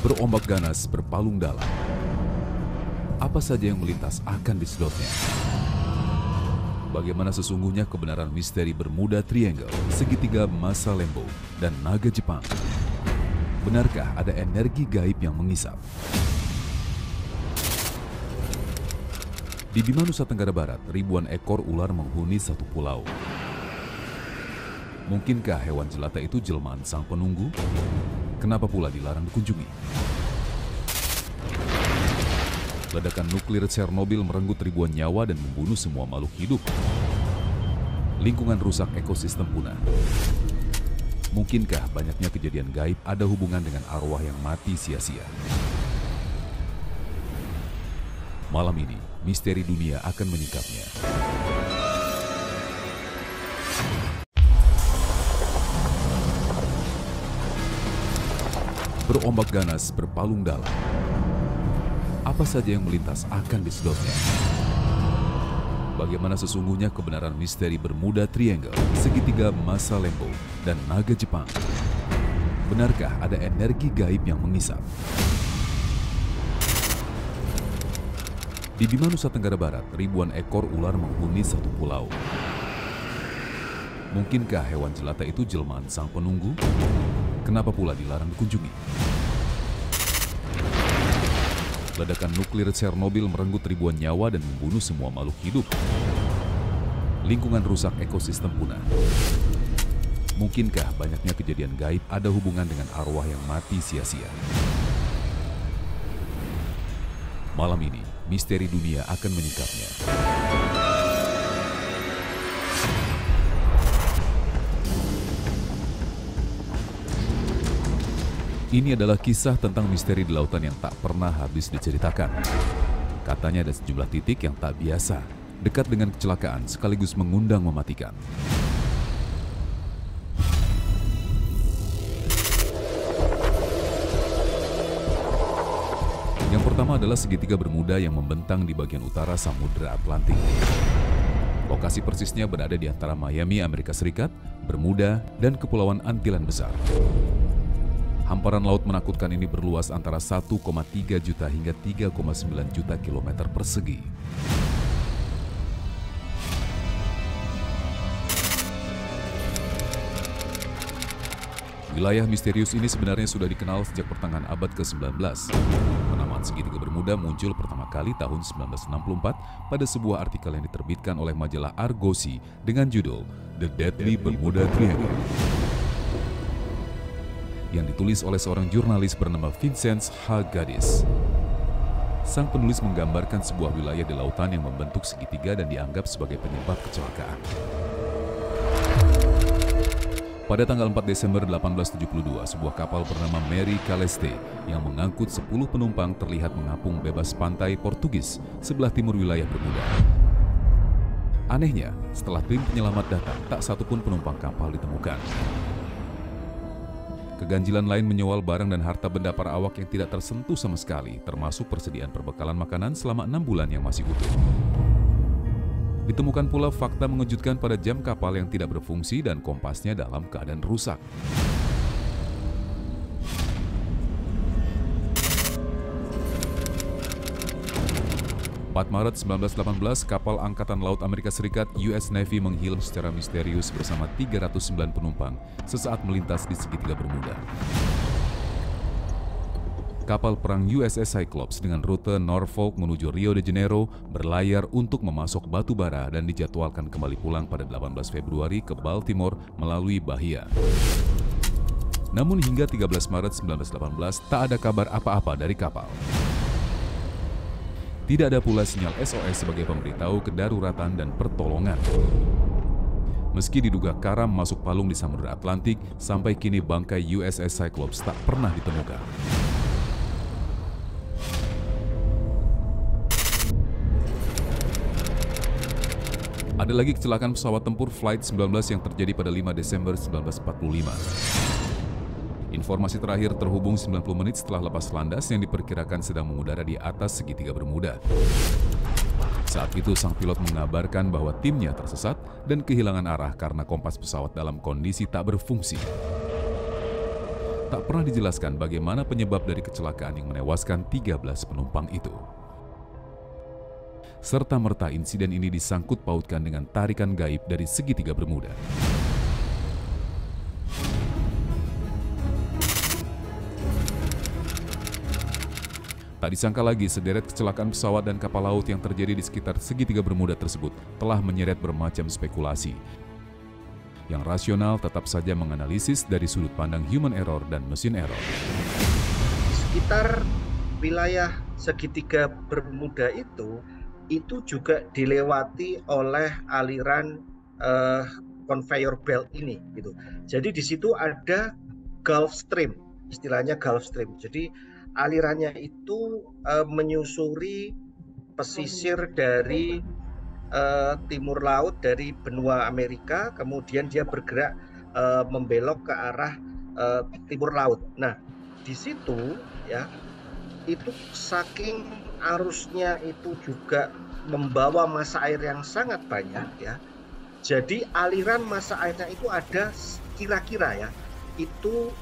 Berombak ganas berpalung dalam. Apa saja yang melintas akan disedotnya. Bagaimana sesungguhnya kebenaran misteri Bermuda Triangle, segitiga masa Lembo, dan naga Jepang? Benarkah ada energi gaib yang mengisap? Di Bima, Nusa Tenggara Barat, ribuan ekor ular menghuni satu pulau. Mungkinkah hewan jelata itu jelmaan sang penunggu? Kenapa pula dilarang dikunjungi? Ledakan nuklir Chernobyl merenggut ribuan nyawa dan membunuh semua makhluk hidup. Lingkungan rusak, ekosistem punah. Mungkinkah banyaknya kejadian gaib ada hubungan dengan arwah yang mati sia-sia? Malam ini, misteri dunia akan menyingkapnya. Berombak ganas berpalung dalam. Apa saja yang melintas akan disedotnya. Bagaimana sesungguhnya kebenaran misteri Bermuda Triangle, segitiga masa Lembo, dan naga Jepang? Benarkah ada energi gaib yang mengisap? Di Bima, Nusa Tenggara Barat, ribuan ekor ular menghuni satu pulau. Mungkinkah hewan jelata itu jelmaan sang penunggu? Kenapa pula dilarang dikunjungi? Ledakan nuklir Chernobyl merenggut ribuan nyawa dan membunuh semua makhluk hidup. Lingkungan rusak, ekosistem punah. Mungkinkah banyaknya kejadian gaib ada hubungan dengan arwah yang mati sia-sia? Malam ini, misteri dunia akan menyingkapnya. Ini adalah kisah tentang misteri di lautan yang tak pernah habis diceritakan. Katanya ada sejumlah titik yang tak biasa, dekat dengan kecelakaan sekaligus mengundang mematikan. Yang pertama adalah segitiga Bermuda yang membentang di bagian utara Samudra Atlantik. Lokasi persisnya berada di antara Miami, Amerika Serikat, Bermuda, dan Kepulauan Antillen Besar. Hamparan laut menakutkan ini berluas antara 1,3 juta hingga 3,9 juta kilometer persegi. Wilayah misterius ini sebenarnya sudah dikenal sejak pertengahan abad ke-19. Penamaan segitiga Bermuda muncul pertama kali tahun 1964 pada sebuah artikel yang diterbitkan oleh majalah Argosy dengan judul The Deadly Bermuda Triangle, yang ditulis oleh seorang jurnalis bernama Vincent H. Gaddis. Sang penulis menggambarkan sebuah wilayah di lautan yang membentuk segitiga dan dianggap sebagai penyebab kecelakaan. Pada tanggal 4 Desember 1872, sebuah kapal bernama Mary Celeste yang mengangkut 10 penumpang terlihat mengapung bebas pantai Portugis sebelah timur wilayah Bermuda. Anehnya, setelah tim penyelamat datang, tak satupun penumpang kapal ditemukan. Keganjilan lain menyewal barang dan harta benda para awak yang tidak tersentuh sama sekali, termasuk persediaan perbekalan makanan selama 6 bulan yang masih utuh. Ditemukan pula fakta mengejutkan pada jam kapal yang tidak berfungsi dan kompasnya dalam keadaan rusak. Maret 1918, kapal Angkatan Laut Amerika Serikat US Navy menghilang secara misterius bersama 309 penumpang sesaat melintas di segitiga Bermuda. Kapal perang USS Cyclops dengan rute Norfolk menuju Rio de Janeiro berlayar untuk memasok batu bara dan dijadwalkan kembali pulang pada 18 Februari ke Baltimore melalui Bahia. Namun hingga 13 Maret 1918 tak ada kabar apa-apa dari kapal. Tidak ada pula sinyal SOS sebagai pemberitahu kedaruratan dan pertolongan. Meski diduga karam masuk palung di Samudra Atlantik, sampai kini bangkai USS Cyclops tak pernah ditemukan. Ada lagi kecelakaan pesawat tempur Flight 19 yang terjadi pada 5 Desember 1945. Informasi terakhir terhubung 90 menit setelah lepas landas yang diperkirakan sedang mengudara di atas segitiga Bermuda. Saat itu sang pilot mengabarkan bahwa timnya tersesat dan kehilangan arah karena kompas pesawat dalam kondisi tak berfungsi. tak pernah dijelaskan bagaimana penyebab dari kecelakaan yang menewaskan 13 penumpang itu. Serta-merta insiden ini disangkut pautkan dengan tarikan gaib dari segitiga Bermuda. Tak disangka lagi, sederet kecelakaan pesawat dan kapal laut yang terjadi di sekitar segitiga Bermuda tersebut telah menyeret bermacam spekulasi. Yang rasional tetap saja menganalisis dari sudut pandang human error dan mesin error. Di sekitar wilayah segitiga Bermuda itu juga dilewati oleh aliran conveyor belt ini, gitu. Jadi di situ ada Gulf Stream, istilahnya Gulf Stream. Jadi alirannya itu menyusuri pesisir dari timur laut dari benua Amerika, kemudian dia bergerak membelok ke arah timur laut. Nah, di situ ya, itu saking arusnya itu juga membawa massa air yang sangat banyak ya. Jadi aliran massa airnya itu ada kira-kira ya, itu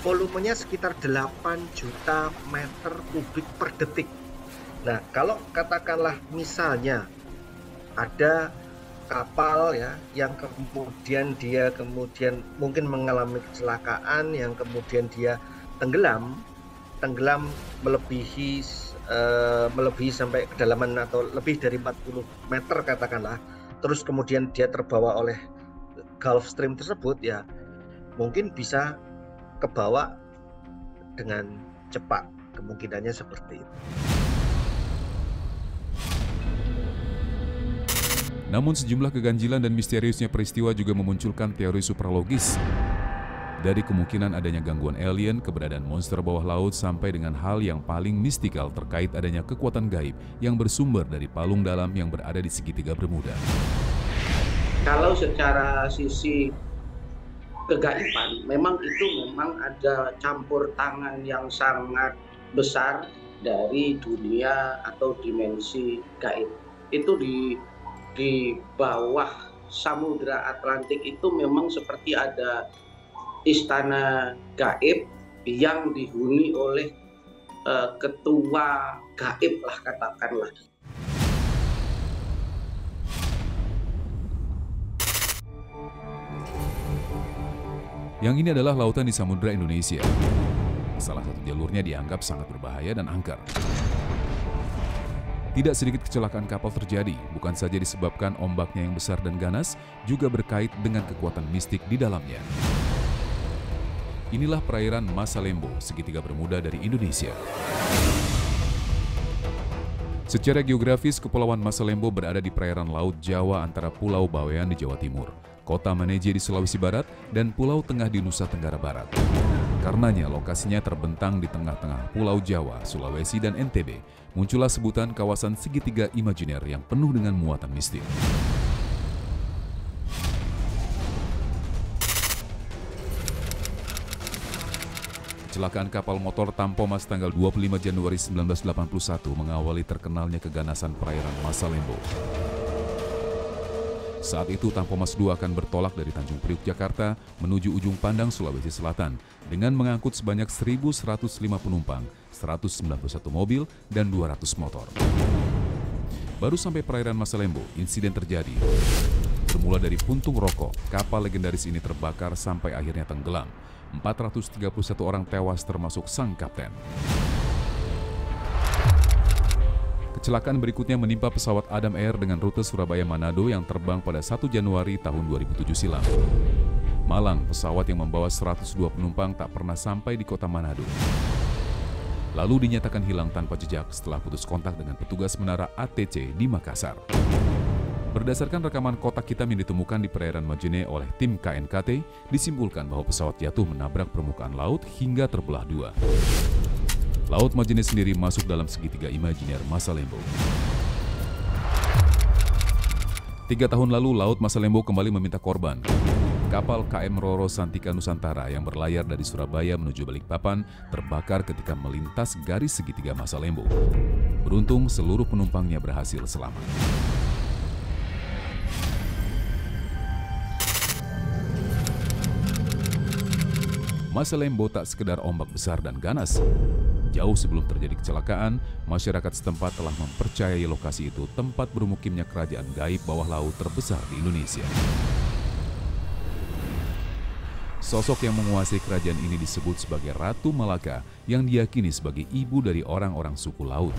volumenya sekitar 8 juta meter kubik per detik. Nah, kalau katakanlah misalnya ada kapal ya yang kemudian mungkin mengalami kecelakaan, yang kemudian dia tenggelam melebihi sampai kedalaman atau lebih dari 40 meter katakanlah, terus kemudian dia terbawa oleh Gulf Stream tersebut, ya mungkin bisa kebawa dengan cepat, kemungkinannya seperti itu. Namun sejumlah keganjilan dan misteriusnya peristiwa juga memunculkan teori supralogis. Dari kemungkinan adanya gangguan alien, keberadaan monster bawah laut, sampai dengan hal yang paling mistikal terkait adanya kekuatan gaib yang bersumber dari palung dalam yang berada di segitiga Bermuda. Kalau secara sisi kegaiban, memang ada campur tangan yang sangat besar dari dunia atau dimensi gaib. Itu di bawah Samudra Atlantik itu memang seperti ada istana gaib yang dihuni oleh ketua gaib lah, katakanlah. Yang ini adalah lautan di Samudra Indonesia. Salah satu jalurnya dianggap sangat berbahaya dan angker. Tidak sedikit kecelakaan kapal terjadi, bukan saja disebabkan ombaknya yang besar dan ganas, juga berkait dengan kekuatan mistik di dalamnya. Inilah perairan Masa Lembo, segitiga Bermuda dari Indonesia. Secara geografis, Kepulauan Masa Lembo berada di perairan Laut Jawa antara Pulau Bawean di Jawa Timur, Kota Maneje di Sulawesi Barat, dan Pulau Tengah di Nusa Tenggara Barat. Karenanya lokasinya terbentang di tengah-tengah Pulau Jawa, Sulawesi, dan NTB, muncullah sebutan kawasan segitiga imajiner yang penuh dengan muatan mistik. Kecelakaan kapal motor Tampomas tanggal 25 Januari 1981 mengawali terkenalnya keganasan perairan Masa Lembo. Saat itu Tampomas II akan bertolak dari Tanjung Priuk, Jakarta menuju ujung Pandang, Sulawesi Selatan dengan mengangkut sebanyak 1.105 penumpang, 191 mobil, dan 200 motor. Baru sampai perairan Masa Lembo, insiden terjadi. Bermula dari puntung rokok, kapal legendaris ini terbakar sampai akhirnya tenggelam. 431 orang tewas termasuk sang kapten. Kecelakaan berikutnya menimpa pesawat Adam Air dengan rute Surabaya-Manado yang terbang pada 1 Januari tahun 2007 silam. Malang, pesawat yang membawa 102 penumpang tak pernah sampai di kota Manado. Lalu dinyatakan hilang tanpa jejak setelah putus kontak dengan petugas menara ATC di Makassar. Berdasarkan rekaman kotak hitam yang ditemukan di perairan Majene oleh tim KNKT, disimpulkan bahwa pesawat jatuh menabrak permukaan laut hingga terbelah dua. Laut Majene sendiri masuk dalam segitiga imajiner Masa Lembo. 3 tahun lalu, Laut Masa Lembo kembali meminta korban. Kapal KM Roro Santika Nusantara yang berlayar dari Surabaya menuju Balikpapan terbakar ketika melintas garis segitiga Masa Lembo. Beruntung, seluruh penumpangnya berhasil selamat. Masalembo tak sekedar ombak besar dan ganas. Jauh sebelum terjadi kecelakaan, masyarakat setempat telah mempercayai lokasi itu tempat bermukimnya kerajaan gaib bawah laut terbesar di Indonesia. Sosok yang menguasai kerajaan ini disebut sebagai Ratu Malaka yang diyakini sebagai ibu dari orang-orang suku laut.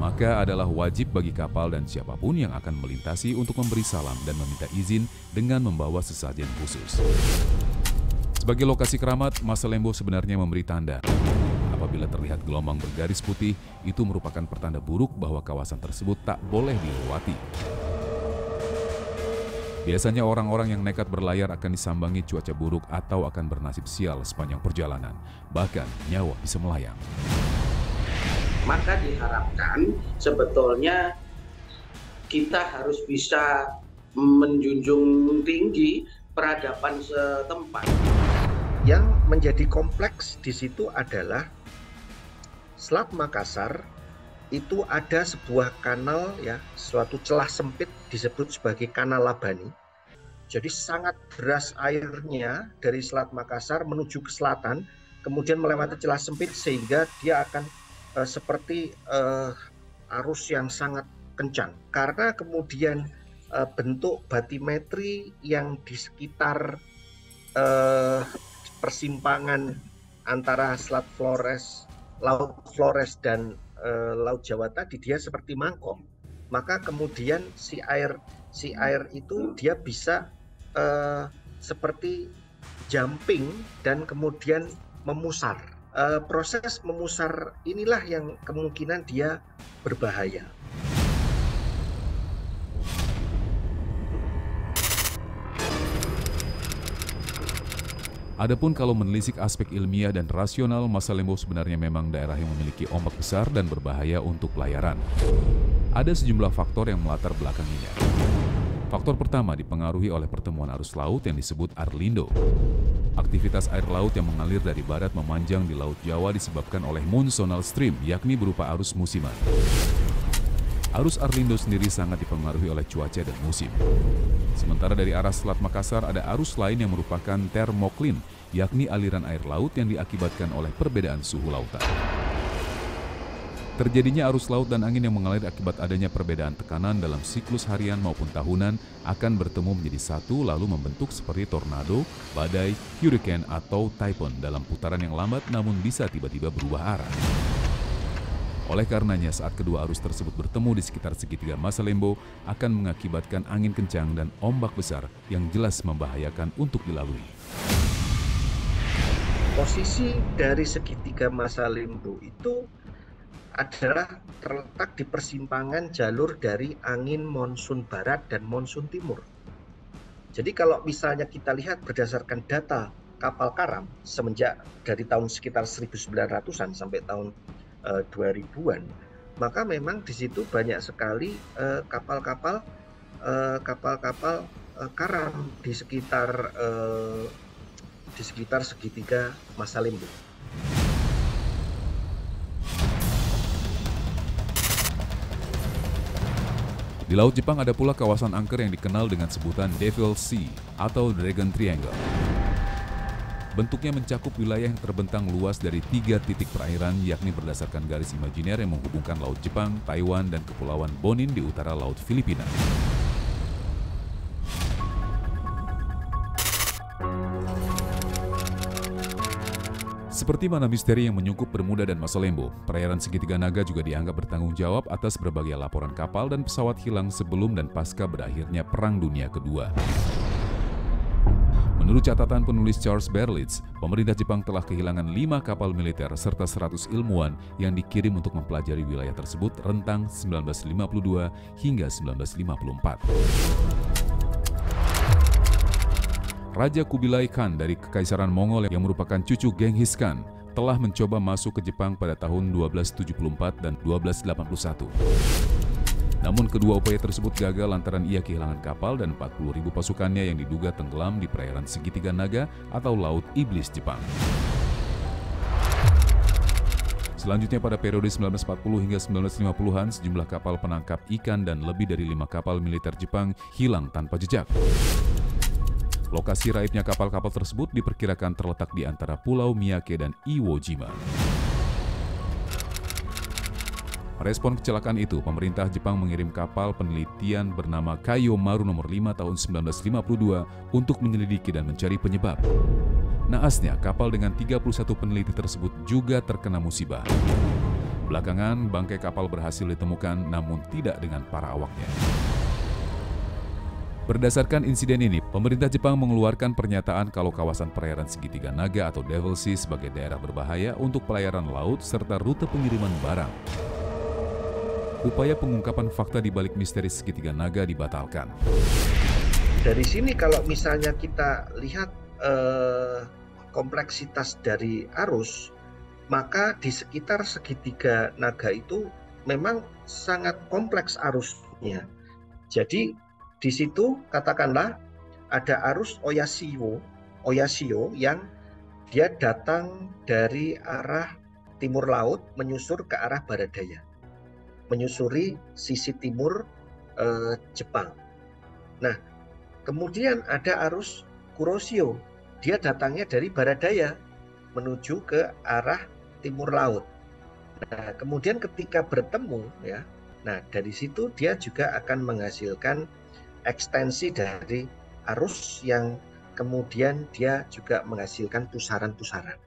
Maka adalah wajib bagi kapal dan siapapun yang akan melintasi untuk memberi salam dan meminta izin dengan membawa sesajen khusus. Sebagai lokasi keramat, Masalembo sebenarnya memberi tanda. Apabila terlihat gelombang bergaris putih, itu merupakan pertanda buruk bahwa kawasan tersebut tak boleh dilewati. Biasanya orang-orang yang nekat berlayar akan disambangi cuaca buruk atau akan bernasib sial sepanjang perjalanan. Bahkan nyawa bisa melayang. Maka diharapkan sebetulnya kita harus bisa menjunjung tinggi peradaban setempat. Yang menjadi kompleks di situ adalah Selat Makassar itu ada sebuah kanal, ya, suatu celah sempit disebut sebagai Kanal Labani. Jadi sangat deras airnya dari Selat Makassar menuju ke selatan, kemudian melewati celah sempit sehingga dia akan seperti arus yang sangat kencang. Karena kemudian bentuk batimetri yang di sekitar persimpangan antara Selat Flores, Laut Flores dan Laut Jawa tadi, dia seperti mangkok. Maka kemudian si air itu dia bisa seperti jumping dan kemudian memusar. Proses memusar inilah yang kemungkinan dia berbahaya. Adapun kalau menelisik aspek ilmiah dan rasional, Masalembo sebenarnya memang daerah yang memiliki ombak besar dan berbahaya untuk pelayaran. Ada sejumlah faktor yang melatar belakanginya. Faktor pertama dipengaruhi oleh pertemuan arus laut yang disebut Arlindo. Aktivitas air laut yang mengalir dari barat memanjang di Laut Jawa disebabkan oleh monsonal stream, yakni berupa arus musiman. Arus Arlindo sendiri sangat dipengaruhi oleh cuaca dan musim. Sementara dari arah Selat Makassar ada arus lain yang merupakan termoklin, yakni aliran air laut yang diakibatkan oleh perbedaan suhu lautan. Terjadinya arus laut dan angin yang mengalir akibat adanya perbedaan tekanan dalam siklus harian maupun tahunan akan bertemu menjadi satu lalu membentuk seperti tornado, badai, hurricane atau typhoon dalam putaran yang lambat namun bisa tiba-tiba berubah arah. Oleh karenanya saat kedua arus tersebut bertemu di sekitar segitiga Masalembo akan mengakibatkan angin kencang dan ombak besar yang jelas membahayakan untuk dilalui. Posisi dari segitiga Masalembo itu adalah terletak di persimpangan jalur dari angin monsun barat dan monsun timur. Jadi kalau misalnya kita lihat berdasarkan data kapal karam semenjak dari tahun sekitar 1900-an sampai tahun 2000-an, maka memang di situ banyak sekali kapal-kapal karam di sekitar segitiga Masalembo. Di Laut Jepang ada pula kawasan angker yang dikenal dengan sebutan Devil Sea atau Dragon Triangle. Bentuknya mencakup wilayah yang terbentang luas dari 3 titik perairan, yakni berdasarkan garis imajiner yang menghubungkan Laut Jepang, Taiwan, dan Kepulauan Bonin di utara Laut Filipina. Seperti mana misteri yang menyungkup Bermuda dan Masalembo, perairan segitiga naga juga dianggap bertanggung jawab atas berbagai laporan kapal dan pesawat hilang sebelum dan pasca berakhirnya Perang Dunia Kedua. Menurut catatan penulis Charles Berlitz, pemerintah Jepang telah kehilangan 5 kapal militer serta 100 ilmuwan yang dikirim untuk mempelajari wilayah tersebut rentang 1952 hingga 1954. Raja Kubilai Khan dari Kekaisaran Mongol yang merupakan cucu Genghis Khan telah mencoba masuk ke Jepang pada tahun 1274 dan 1281. Namun kedua upaya tersebut gagal lantaran ia kehilangan kapal dan 40.000 pasukannya yang diduga tenggelam di perairan segitiga naga atau Laut Iblis Jepang. Selanjutnya pada periode 1940 hingga 1950-an, sejumlah kapal penangkap ikan dan lebih dari 5 kapal militer Jepang hilang tanpa jejak. Lokasi raibnya kapal-kapal tersebut diperkirakan terletak di antara Pulau Miyake dan Iwo Jima. Respon kecelakaan itu, pemerintah Jepang mengirim kapal penelitian bernama Kaiomaru nomor 5 tahun 1952 untuk menyelidiki dan mencari penyebab. Naasnya, kapal dengan 31 peneliti tersebut juga terkena musibah. Belakangan, bangkai kapal berhasil ditemukan namun tidak dengan para awaknya. Berdasarkan insiden ini, pemerintah Jepang mengeluarkan pernyataan kalau kawasan perairan segitiga naga atau Devil Sea sebagai daerah berbahaya untuk pelayaran laut serta rute pengiriman barang. Upaya pengungkapan fakta di balik misteri segitiga naga dibatalkan. Dari sini kalau misalnya kita lihat kompleksitas dari arus, maka di sekitar segitiga naga itu memang sangat kompleks arusnya. Jadi di situ katakanlah ada arus Oyashio yang dia datang dari arah timur laut menyusur ke arah barat daya, menyusuri sisi timur Jepang. Nah, kemudian ada arus Kuroshio, dia datangnya dari barat daya menuju ke arah timur laut. Nah, kemudian ketika bertemu ya, nah dari situ dia juga akan menghasilkan ekstensi dari arus yang kemudian dia juga menghasilkan pusaran-pusaran.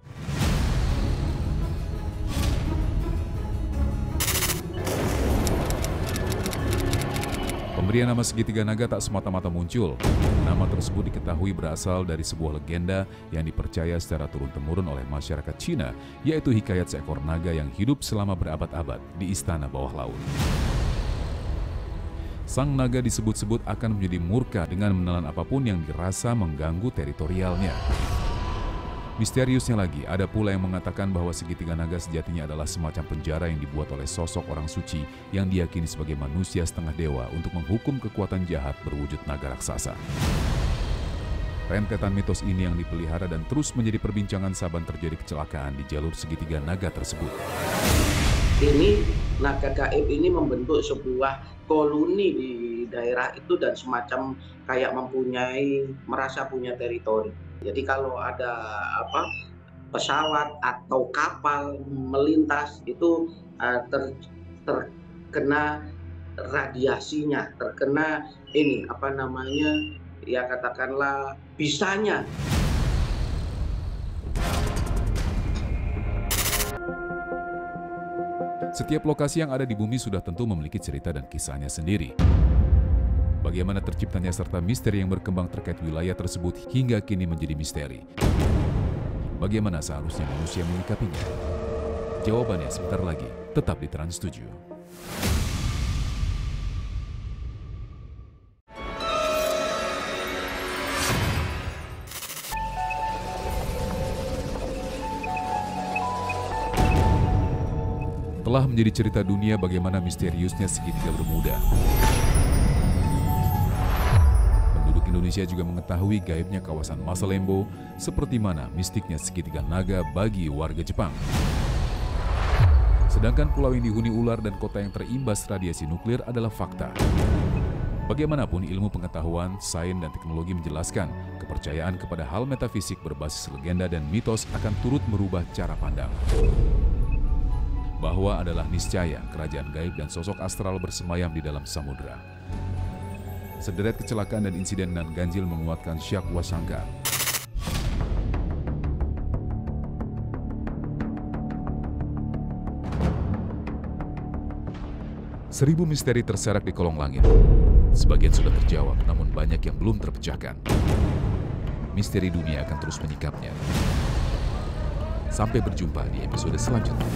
Pemberian nama segitiga naga tak semata-mata muncul. Nama tersebut diketahui berasal dari sebuah legenda yang dipercaya secara turun-temurun oleh masyarakat Cina, yaitu hikayat seekor naga yang hidup selama berabad-abad di istana bawah laut. Sang naga disebut-sebut akan menjadi murka dengan menelan apapun yang dirasa mengganggu teritorialnya. Misteriusnya lagi, ada pula yang mengatakan bahwa segitiga naga sejatinya adalah semacam penjara yang dibuat oleh sosok orang suci yang diyakini sebagai manusia setengah dewa untuk menghukum kekuatan jahat berwujud naga raksasa. Rentetan mitos ini yang dipelihara dan terus menjadi perbincangan saban terjadi kecelakaan di jalur segitiga naga tersebut. Ini naga gaib ini membentuk sebuah koloni di daerah itu dan semacam kayak merasa punya teritori. Jadi kalau ada pesawat atau kapal melintas itu terkena radiasinya, terkena ya katakanlah bisanya. Setiap lokasi yang ada di bumi sudah tentu memiliki cerita dan kisahnya sendiri. Bagaimana terciptanya serta misteri yang berkembang terkait wilayah tersebut hingga kini menjadi misteri. Bagaimana seharusnya manusia menyikapinya? Jawabannya sebentar lagi, tetap di Trans 7. Telah menjadi cerita dunia bagaimana misteriusnya segitiga Bermuda. Penduduk Indonesia juga mengetahui gaibnya kawasan Masalembo, seperti mana mistiknya segitiga naga bagi warga Jepang. Sedangkan pulau yang dihuni ular dan kota yang terimbas radiasi nuklir adalah fakta. Bagaimanapun ilmu pengetahuan, sains, dan teknologi menjelaskan kepercayaan kepada hal metafisik berbasis legenda dan mitos akan turut merubah cara pandang. Bahwa adalah niscaya kerajaan gaib dan sosok astral bersemayam di dalam samudera. Sederet kecelakaan dan insiden nan ganjil menguatkan syak wasangka. Seribu misteri terserak di kolong langit. Sebagian sudah terjawab, namun banyak yang belum terpecahkan. Misteri dunia akan terus menyikapnya. Sampai berjumpa di episode selanjutnya.